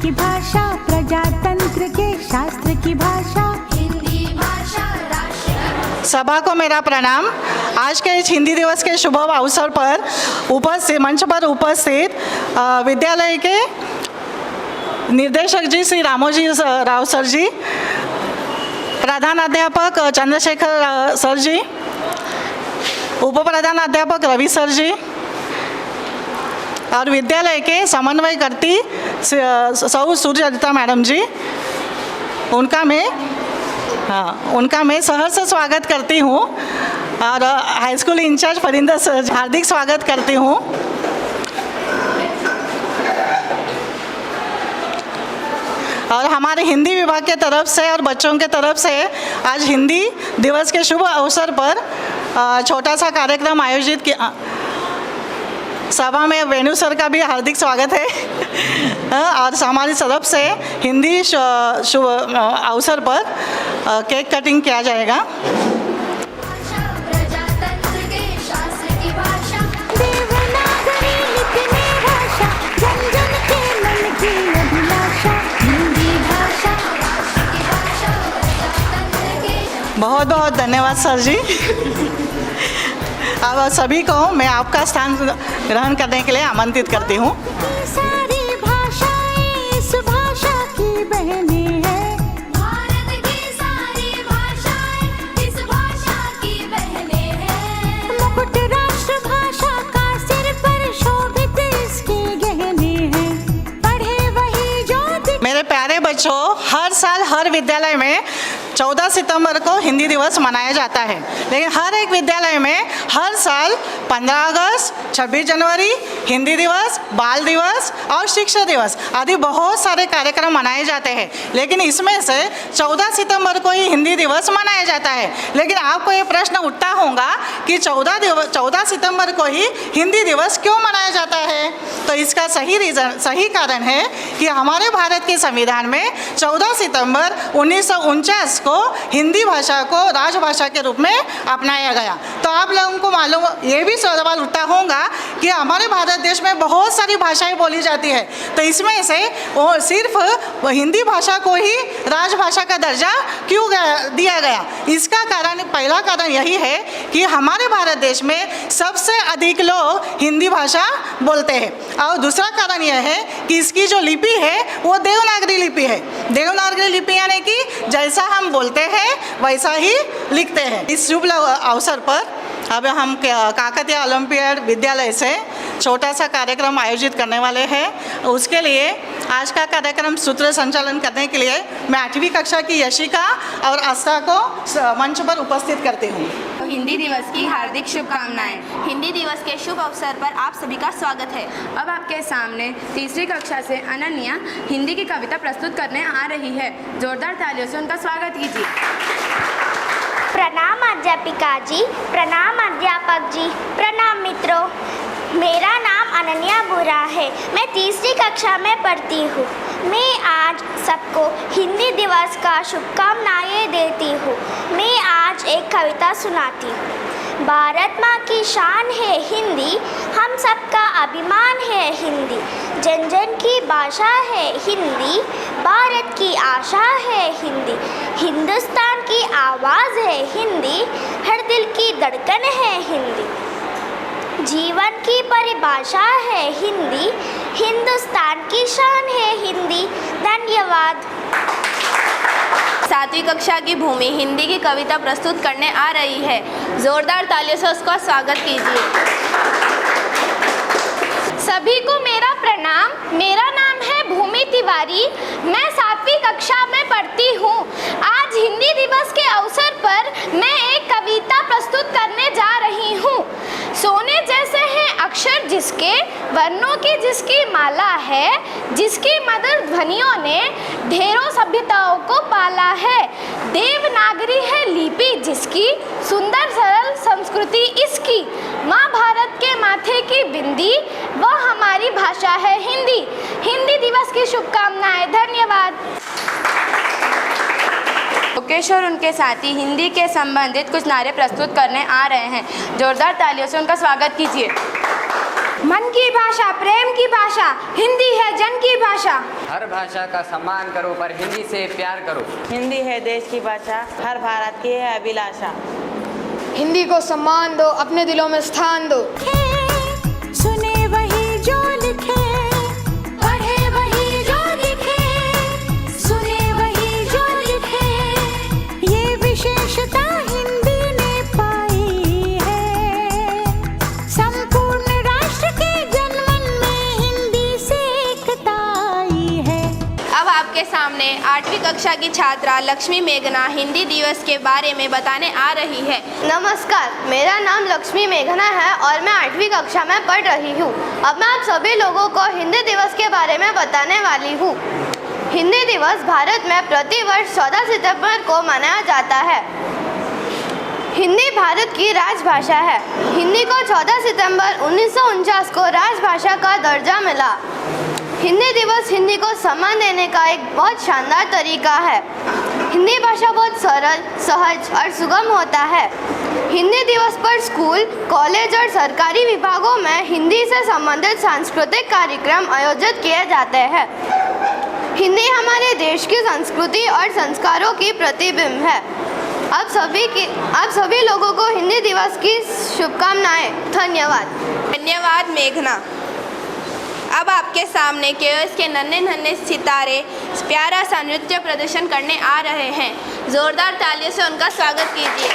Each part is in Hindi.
की भाषा, प्रजातंत्र के शास्त्र की भाषा, हिंदी भाषा राष्ट्र। सभा को मेरा प्रणाम। आज के इस हिंदी दिवस के शुभ अवसर पर मंच पर उपस्थित विद्यालय के निर्देशक जी श्री रामोजी राव सर जी, प्रधानाध्यापक चंद्रशेखर सर जी, उप प्रधानाध्यापक रवि सर जी और विद्यालय के समन्वयकर्ती सौ सूर्यलता मैडम जी, उनका मैं सहर्ष स्वागत करती हूँ और high school in charge Farinder sir हार्दिक स्वागत करती हूँ। और हमारे हिंदी विभाग के तरफ से और बच्चों के तरफ से आज हिंदी दिवस के शुभ अवसर पर छोटा सा कार्यक्रम आयोजित किया। सभा में वेणु सर का भी हार्दिक स्वागत है और हमारी तरफ से हिंदी शुभ अवसर पर केक कटिंग किया जाएगा। प्रजातंत्र के शास्त्र की भाषा, देवनागरी लिखने भाषा, जन जन के मन की अभिलाषा, हिंदी भाषा राष्ट्र की भाषा, प्रजातंत्र के। बहुत बहुत धन्यवाद सर जी। अब सभी को मैं आपका स्थान ग्रहण करने के लिए आमंत्रित करती हूँ। ये सारी भाषाएं इस भाषा की बहनें हैं, भारत की सारी भाषाएं इस भाषा की बहनें हैं। मुकुट राष्ट्र भाषा का सिर पर शोभित इसके गहने हैं, पढ़े वही जो मेरे प्यारे बच्चों, हर साल हर विद्यालय में 14 सितंबर को हिंदी दिवस मनाया जाता है, लेकिन हर एक विद्यालय में हर साल 15 अगस्त, 26 जनवरी, हिंदी दिवस, बाल दिवस और शिक्षक दिवस आदि बहुत सारे कार्यक्रम मनाए जाते हैं। लेकिन इसमें से 14 सितंबर को ही हिंदी दिवस मनाया जाता है। लेकिन आपको ये प्रश्न उठता होगा कि 14 सितंबर को ही हिंदी दिवस क्यों मनाया जाता है? तो इसका सही कारण है कि हमारे भारत के संविधान में 14 सितंबर 1949 को हिंदी भाषा को राजभाषा के रूप में अपनाया गया। तो आप लोगों को मालूम ये भी सवाल उठता होगा कि हमारे भारत देश में बहुत सारी भाषाएं बोली जाती है, तो इसमें से वो सिर्फ हिंदी भाषा को ही राजभाषा का दर्जा क्यों दिया गया? इसका कारण, पहला कारण यही है कि हमारे भारत देश में सबसे अधिक लोग हिंदी भाषा बोलते हैं और दूसरा कारण यह है कि इसकी जो लिपि है वो देवनागरी लिपि है। देवनागरी लिपि यानी कि जैसा हम बोलते हैं वैसा ही लिखते हैं। इस शुभ अवसर पर अब हम काकतीय ओलंपियाड विद्यालय से छोटा सा कार्यक्रम आयोजित करने वाले हैं। उसके लिए आज का कार्यक्रम सूत्र संचालन करने के लिए मैं 8वीं कक्षा की यशिका और आस्था को मंच पर उपस्थित करती हूँ। हिंदी दिवस की हार्दिक शुभकामनाएं। हिंदी दिवस के शुभ अवसर पर आप सभी का स्वागत है। अब आपके सामने तीसरी कक्षा से अनन्या हिंदी की कविता प्रस्तुत करने आ रही है। जोरदार तालियों से उनका स्वागत कीजिए। प्रणाम अध्यापिका जी, प्रणाम अध्यापक जी, प्रणाम मित्रों। मेरा नाम अनन्या बुरा है, मैं तीसरी कक्षा में पढ़ती हूँ। मैं आज सबको हिंदी दिवस का शुभकामनाएं देती हूँ। मैं आज एक कविता सुनाती हूँ। भारत माँ की शान है हिंदी, हम सबका अभिमान है हिंदी, जन जन की भाषा है हिंदी, भारत की आशा है हिंदी, हिंदुस्तान की आवाज़ है हिंदी, हर दिल की धड़कन है हिंदी, जीवन की परिभाषा है हिंदी, हिंदुस्तान की शान है हिंदी। धन्यवाद। 7वीं कक्षा की भूमि हिंदी की कविता प्रस्तुत करने आ रही है। जोरदार तालियों से उसका स्वागत कीजिए। सभी को मेरा प्रणाम। मेरा नाम है भूमि तिवारी, मैं 7वीं कक्षा में पढ़ती हूँ। आज हिंदी दिवस के अवसर पर मैं एक कविता प्रस्तुत करने जा रही हूँ। सोने जैसे हैं अक्षर जिसके, वर्णों की जिसकी माला है, जिसकी मधुर ध्वनियों ने ढेरों सभ्यताओं को पाला है। देवनागरी है लिपि जिसकी, सुंदर सरल संस्कृति इसकी, माँ भारत के माथे की बिंदी, वह हमारी भाषा है हिंदी। हिंदी दिवस की शुभकामनाएं। धन्यवाद। मुकेश और उनके साथी हिंदी के संबंधित कुछ नारे प्रस्तुत करने आ रहे हैं। जोरदार तालियों से उनका स्वागत कीजिए। मन की भाषा, प्रेम की भाषा, हिंदी है जन की भाषा। हर भाषा का सम्मान करो पर हिंदी से प्यार करो। हिंदी है देश की भाषा, हर भारत की है अभिलाषा। हिंदी को सम्मान दो, अपने दिलों में स्थान दो। सुने वही जो लिखे, पढ़े वही जो लिखे, सुने वही जो लिखे, ये विशेषता हिंदी ने पाई है। संपूर्ण राष्ट्र के जनमन में हिंदी से एकता आई है। अब आपके सामने 8वीं कक्षा की छात्रा लक्ष्मी मेघना हिंदी दिवस के बारे में बताने आ रही है। नमस्कार, मेरा नाम लक्ष्मी मेघना है और मैं 8वीं कक्षा में पढ़ रही हूँ। अब मैं आप सभी लोगों को हिंदी दिवस के बारे में बताने वाली हूँ। हिंदी दिवस भारत में प्रतिवर्ष 14 सितंबर को मनाया जाता है। हिंदी भारत की राजभाषा है। हिंदी को 14 सितंबर 1949 को राजभाषा का दर्जा मिला। हिंदी दिवस हिंदी को सम्मान देने का एक बहुत शानदार तरीका है। हिंदी भाषा बहुत सरल, सहज और सुगम होता है। हिंदी दिवस पर स्कूल, कॉलेज और सरकारी विभागों में हिंदी से संबंधित सांस्कृतिक कार्यक्रम आयोजित किए जाते हैं। हिंदी हमारे देश की संस्कृति और संस्कारों की प्रतिबिंब है। आप सभी लोगों को हिंदी दिवस की शुभकामनाएं। धन्यवाद। धन्यवाद मेघना। अब आपके सामने केओस के नन्हे नन्हे सितारे प्यारा सा नृत्य प्रदर्शन करने आ रहे हैं। जोरदार तालियों से उनका स्वागत कीजिए।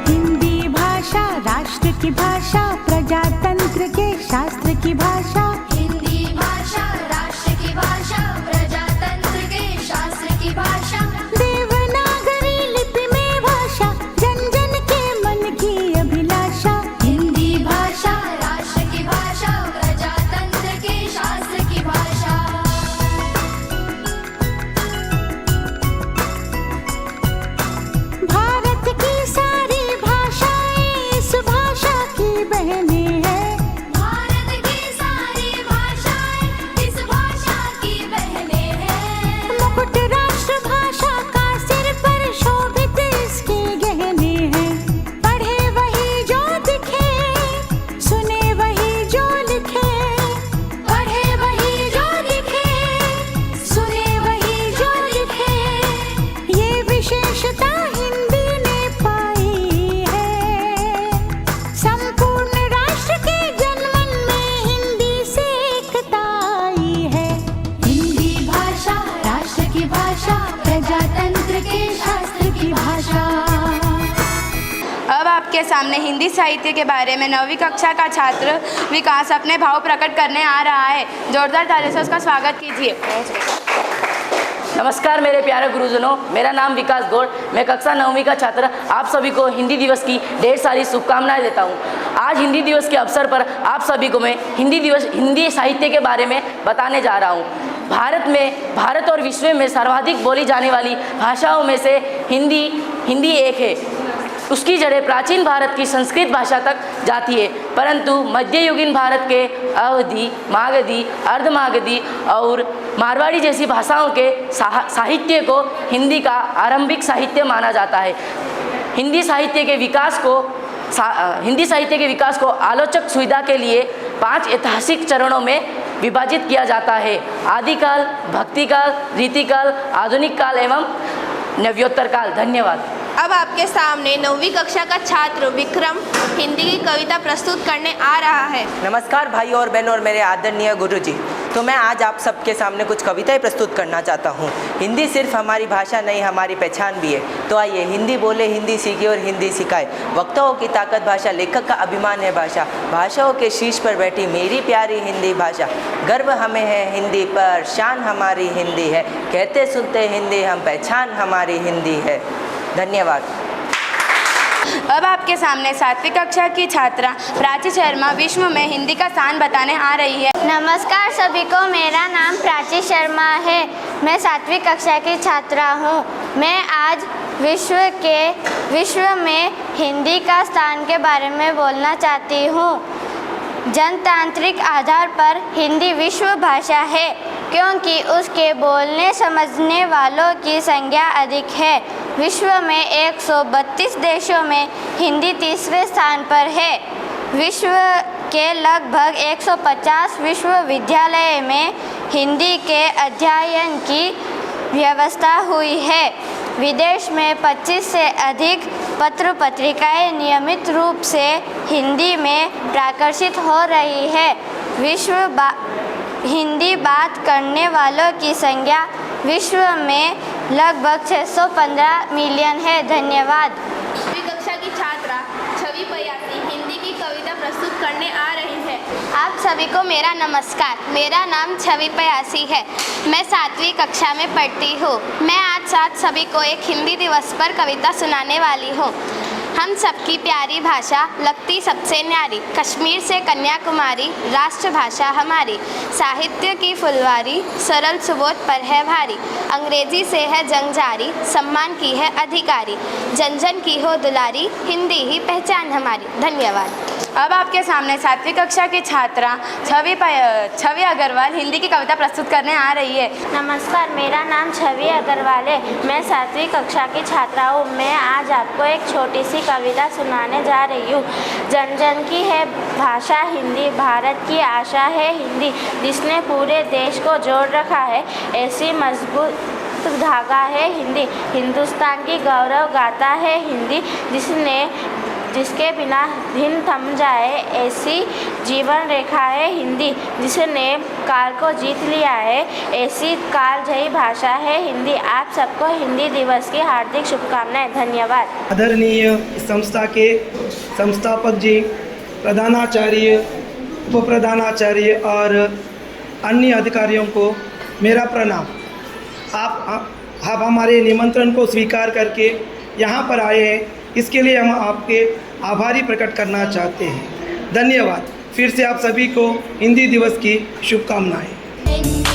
हिंदी भाषा राष्ट्र की भाषा, प्रजातंत्र के शास्त्र की भाषा। हिंदी भाषा राष्ट्र की भाषा, प्रजातंत्र के शास्त्र की भाषा। देवनागरी लिपि में भाषा, जन जन के मन की अभिलाषा। हिंदी भाषा राष्ट्र की भाषा, प्रजातंत्र के शास्त्र की भाषा। भारत की सारी भाषाएं इस भाषा की बहनें हैं। भारत की सारी भाषाएं इस भाषा की बहनें हैं। मुकुट राष्ट्र भाषा का सिर पर शोभित इसके गहने हैं। पढ़े वही जो दिखे, सुने वही जो लिखे, पढ़े वही जो लिखे, सुने वही जो लिखे, ये विशेषता हिंदी ने पाई है। संपूर्ण राष्ट्र के जनमन में हिंदी से एकता आई है। हिंदी भाषा राष्ट्र की भाषा, प्रजातंत्र के शास्त्र की भाषा। अब आपके सामने हिंदी साहित्य के बारे में 9वीं कक्षा का छात्र विकास अपने भाव प्रकट करने आ रहा है। जोरदार तालियों से उसका स्वागत कीजिए। नमस्कार मेरे प्यारे गुरुजनों, मेरा नाम विकास गौड़, मैं कक्षा 9वीं का छात्र आप सभी को हिंदी दिवस की ढेर सारी शुभकामनाएं देता हूं। आज हिंदी दिवस के अवसर पर आप सभी को मैं हिंदी साहित्य के बारे में बताने जा रहा हूं। भारत और विश्व में सर्वाधिक बोली जाने वाली भाषाओं में से हिंदी एक है। उसकी जड़ें प्राचीन भारत की संस्कृत भाषा तक जाती है, परंतु मध्ययुगीन भारत के अवधी, मागधी, अर्धमागधी और मारवाड़ी जैसी भाषाओं के साहित्य को हिंदी का आरंभिक साहित्य माना जाता है। हिंदी साहित्य के विकास को आलोचक सुविधा के लिए 5 ऐतिहासिक चरणों में विभाजित किया जाता है। आदिकाल, भक्तिकाल, रीतिकाल, आधुनिक काल एवं नव्योत्तर काल। धन्यवाद। अब आपके सामने 9वीं कक्षा का छात्र विक्रम हिंदी की कविता प्रस्तुत करने आ रहा है। नमस्कार भाई और बहनों और मेरे आदरणीय गुरुजी। तो मैं आज आप सबके सामने कुछ कविताएं प्रस्तुत करना चाहता हूँ। हिंदी सिर्फ हमारी भाषा नहीं, हमारी पहचान भी है। तो आइए हिंदी बोले, हिंदी सीखे और हिंदी सिखाए। वक्ताओं की ताकत भाषा, लेखक का अभिमान है भाषा। भाषाओं के शीर्ष पर बैठी मेरी प्यारी हिंदी भाषा। गर्व हमें है हिंदी पर, शान हमारी हिंदी है। कहते सुनते हिंदी हम, पहचान हमारी हिंदी है। धन्यवाद। अब आपके सामने 7वीं कक्षा की छात्रा प्राची शर्मा विश्व में हिंदी का स्थान बताने आ रही है। नमस्कार सभी को, मेरा नाम प्राची शर्मा है। मैं 7वीं कक्षा की छात्रा हूँ। मैं आज विश्व में हिंदी का स्थान के बारे में बोलना चाहती हूँ। जनतांत्रिक आधार पर हिंदी विश्व भाषा है क्योंकि उसके बोलने समझने वालों की संख्या अधिक है। विश्व में 132 देशों में हिंदी तीसरे स्थान पर है। विश्व के लगभग 150 विश्वविद्यालय में हिंदी के अध्ययन की व्यवस्था हुई है। विदेश में 25 से अधिक पत्र पत्रिकाएं नियमित रूप से हिंदी में प्रकाशित हो रही है। हिंदी बात करने वालों की संख्या विश्व में लगभग 615 मिलियन है। धन्यवाद। कक्षा की छात्रा छवि पयासी हिंदी की कविता प्रस्तुत करने आ रही है। आप सभी को मेरा नमस्कार। मेरा नाम छवि पयासी है। मैं 7वीं कक्षा में पढ़ती हूँ। मैं आज साथ सभी को एक हिंदी दिवस पर कविता सुनाने वाली हूँ। हम सबकी प्यारी भाषा लगती सबसे न्यारी, कश्मीर से कन्याकुमारी राष्ट्रभाषा हमारी। साहित्य की फुलवारी सरल सुबोध पर है भारी, अंग्रेजी से है जंग जारी, सम्मान की है अधिकारी। जन जन की हो दुलारी, हिंदी ही पहचान हमारी। धन्यवाद। अब आपके सामने 7वीं कक्षा की छात्रा छवि अग्रवाल हिंदी की कविता प्रस्तुत करने आ रही है। नमस्कार, मेरा नाम छवि अग्रवाल है। मैं 7वीं कक्षा की छात्रा हूँ। मैं आज आपको एक छोटी सी कविता सुनाने जा रही हूँ। जन जन की है भाषा हिंदी, भारत की आशा है हिंदी, जिसने पूरे देश को जोड़ रखा है, ऐसी मजबूत धागा है हिंदी। हिंदुस्तान की गौरव गाथा है हिंदी, जिसके बिना दिन थम जाए, ऐसी जीवन रेखा है हिंदी, जिसने काल को जीत लिया है, ऐसी कालजयी भाषा है हिंदी। आप सबको हिंदी दिवस की हार्दिक शुभकामनाएं। धन्यवाद। आदरणीय संस्था के संस्थापक जी, प्रधानाचार्य, उप प्रधानाचार्य और अन्य अधिकारियों को मेरा प्रणाम। आप हमारे निमंत्रण को स्वीकार करके यहाँ पर आए हैं, इसके लिए हम आपके आभारी प्रकट करना चाहते हैं। धन्यवाद। फिर से आप सभी को हिंदी दिवस की शुभकामनाएं।